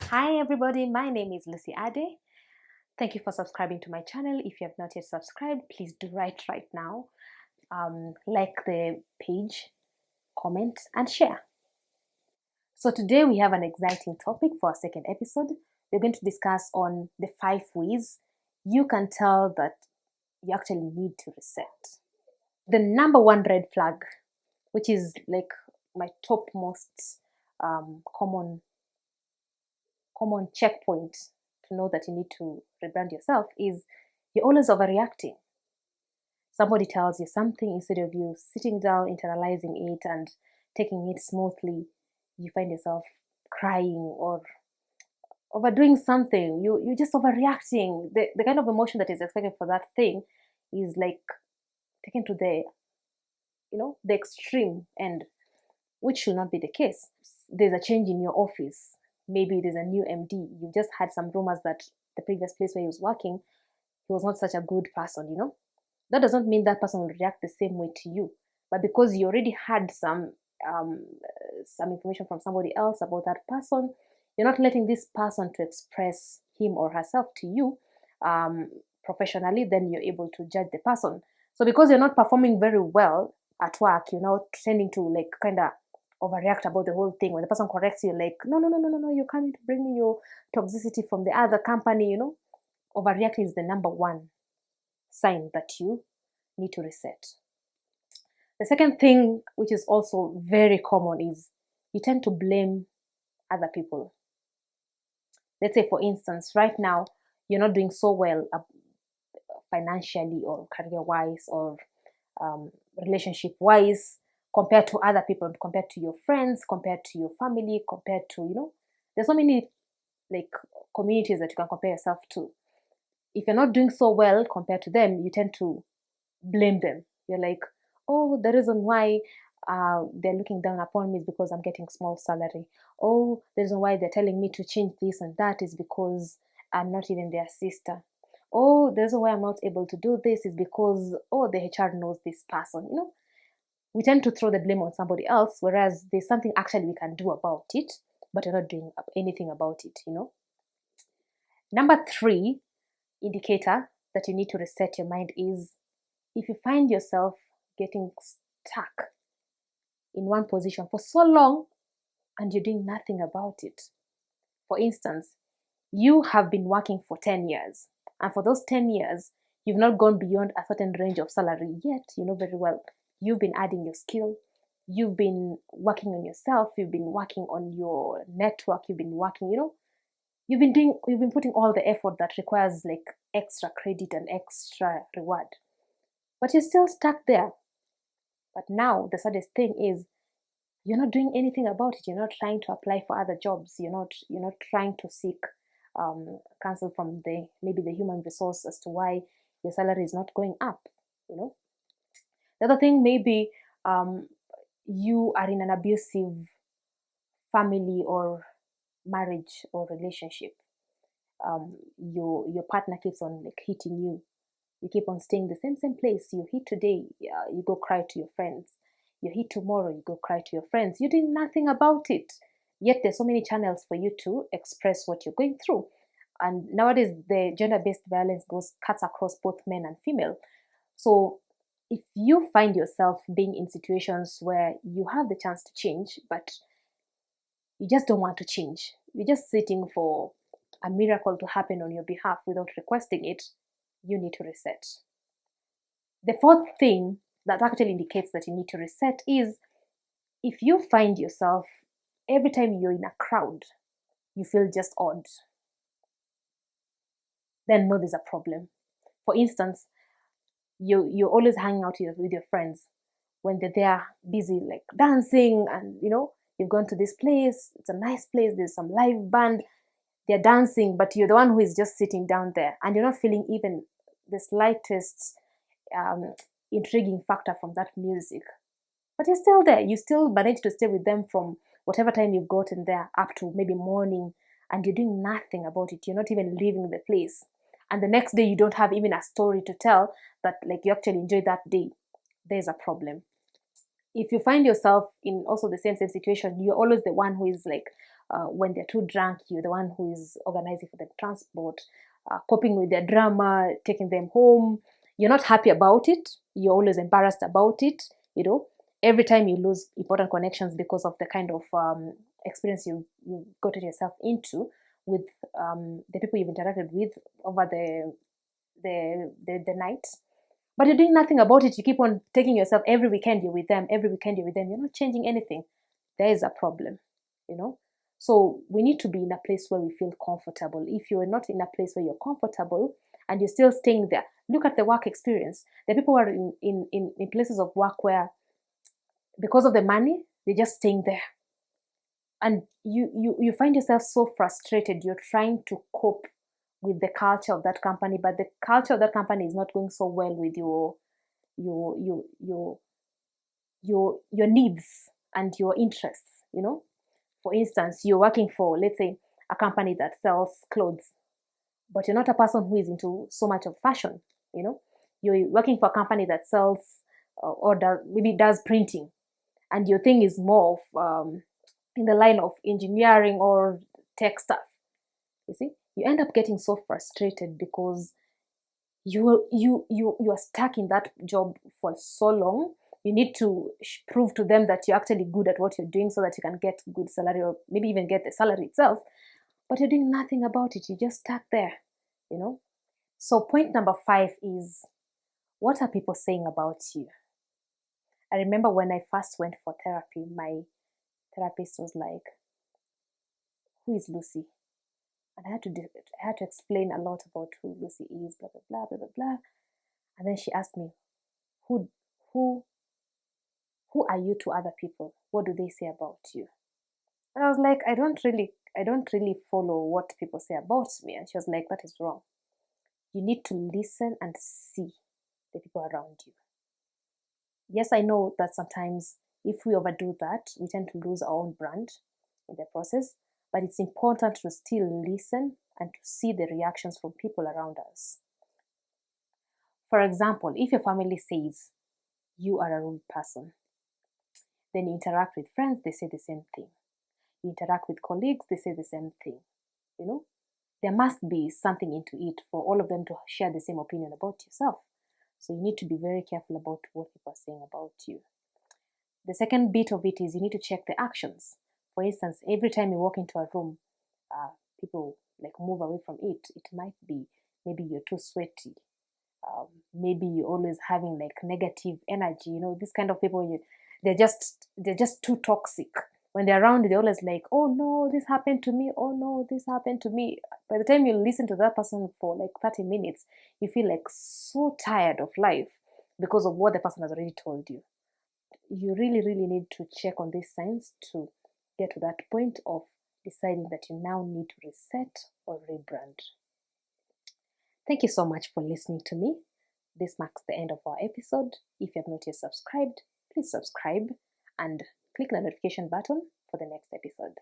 Hi everybody, my name is Lucy Ade. Thank you for subscribing to my channel. If you have not yet subscribed, please do right now. Like the page, comment, and share. So today we have an exciting topic for our second episode. We're going to discuss on the 5 ways you can tell that you actually need to reset. The number one red flag, which is like my topmost common checkpoint to know that you need to rebrand yourself, is you're always overreacting. Somebody tells you something, instead of you sitting down, internalizing it, and taking it smoothly, you find yourself crying or overdoing something. You're just overreacting. The kind of emotion that is expected for that thing is like taken to the extreme end, which should not be the case. There's a change in your office. Maybe there's a new MD. You've just had some rumors that the previous place where he was working, he was not such a good person. That doesn't mean that person will react the same way to you. But because you already had some information from somebody else about that person, you're not letting this person to express him or herself to you professionally, then you're able to judge the person. So because you're not performing very well at work, you're now tending to like kind of overreact about the whole thing. When the person corrects you, like, no, you're coming to bring me your toxicity from the other company. Overreacting is the number one sign that you need to reset. The second thing, which is also very common, is you tend to blame other people. Let's say, for instance, right now you're not doing so well financially or career-wise or relationship-wise compared to other people, compared to your friends, compared to your family, compared to, there's so many like communities that you can compare yourself to. If you're not doing so well compared to them, you tend to blame them. You're like, oh, the reason why they're looking down upon me is because I'm getting small salary. Oh, the reason why they're telling me to change this and that is because I'm not even their sister. Oh, the reason why I'm not able to do this is because, oh, the HR knows this person. We tend to throw the blame on somebody else, whereas there's something actually we can do about it, but you're not doing anything about it. Number 3 indicator that you need to reset your mind is if you find yourself getting stuck in one position for so long and you're doing nothing about it. For instance, you have been working for 10 years, and for those 10 years, you've not gone beyond a certain range of salary, yet you know very well you've been adding your skill, you've been working on yourself, you've been working on your network, you've been working, you've been putting all the effort that requires like extra credit and extra reward, but you're still stuck there. But now the saddest thing is you're not doing anything about it. You're not trying to apply for other jobs. You're not trying to seek counsel from maybe the human resource as to why your salary is not going up. The other thing, maybe you are in an abusive family or marriage or relationship. Your partner keeps on like hitting you. You keep on staying the same place. You hit today, you go cry to your friends. You hit tomorrow, you go cry to your friends. You did nothing about it. Yet there's so many channels for you to express what you're going through. And nowadays the gender-based violence cuts across both men and female. So if you find yourself being in situations where you have the chance to change, but you just don't want to change, you're just sitting for a miracle to happen on your behalf without requesting it, you need to reset. The fourth thing that actually indicates that you need to reset is if you find yourself every time you're in a crowd, you feel just odd, then know there's a problem. For instance, you're always hanging out with your friends. When they're there busy like dancing and you've gone to this place, it's a nice place, there's some live band, they're dancing, but you're the one who is just sitting down there and you're not feeling even the slightest intriguing factor from that music. But you're still there. You still manage to stay with them from whatever time you've gotten there up to maybe morning, and you're doing nothing about it. You're not even leaving the place. And the next day you don't have even a story to tell that like you actually enjoyed that day. There's a problem. If you find yourself in also the same situation, you're always the one who is like When they're too drunk, you're the one who is organizing for the transport, coping with their drama, taking them home. You're not happy about it. You're always embarrassed about it. Every time you lose important connections because of the kind of experience you gotten yourself into with the people you've interacted with over the night. But you're doing nothing about it. You keep on taking yourself every weekend, you're with them. Every weekend, you're with them. You're not changing anything. There is a problem, So we need to be in a place where we feel comfortable. If you're not in a place where you're comfortable and you're still staying there, look at the work experience. The people who are in places of work where, because of the money, they're just staying there. And you find yourself so frustrated. You're trying to cope with the culture of that company, but the culture of that company is not going so well with your needs and your interests. For instance, you're working for, let's say, a company that sells clothes, but you're not a person who is into so much of fashion. You're working for a company that sells maybe does printing, and your thing is more of in the line of engineering or tech stuff. You see, you end up getting so frustrated because you are stuck in that job for so long. You need to prove to them that you're actually good at what you're doing so that you can get good salary, or maybe even get the salary itself, but you're doing nothing about it. You're just stuck there. So point number 5 is, what are people saying about you? I remember when I first went for therapy, my therapist was like, who is Lucy? And I had to explain a lot about who Lucy is, blah blah blah blah blah blah. And then she asked me, who are you to other people? What do they say about you? And I was like, I don't really follow what people say about me. And she was like, that is wrong. You need to listen and see the people around you. Yes, I know that sometimes if we overdo that, we tend to lose our own brand in the process, but it's important to still listen and to see the reactions from people around us. For example, if your family says you are a rude person, then you interact with friends, they say the same thing. You interact with colleagues, they say the same thing. There must be something into it for all of them to share the same opinion about yourself. So you need to be very careful about what people are saying about you. The second bit of it is you need to check the actions. For instance, every time you walk into a room, people move away from it. It might be maybe you're too sweaty. Maybe you're always having negative energy. This kind of people, they're just too toxic. When they're around, they're always like, oh no, this happened to me. Oh no, this happened to me. By the time you listen to that person for 30 minutes, you feel so tired of life because of what the person has already told you. You really, really need to check on these signs to get to that point of deciding that you now need to reset or rebrand. Thank you so much for listening to me. This marks the end of our episode. If you have not yet subscribed, please subscribe and click the notification button for the next episode.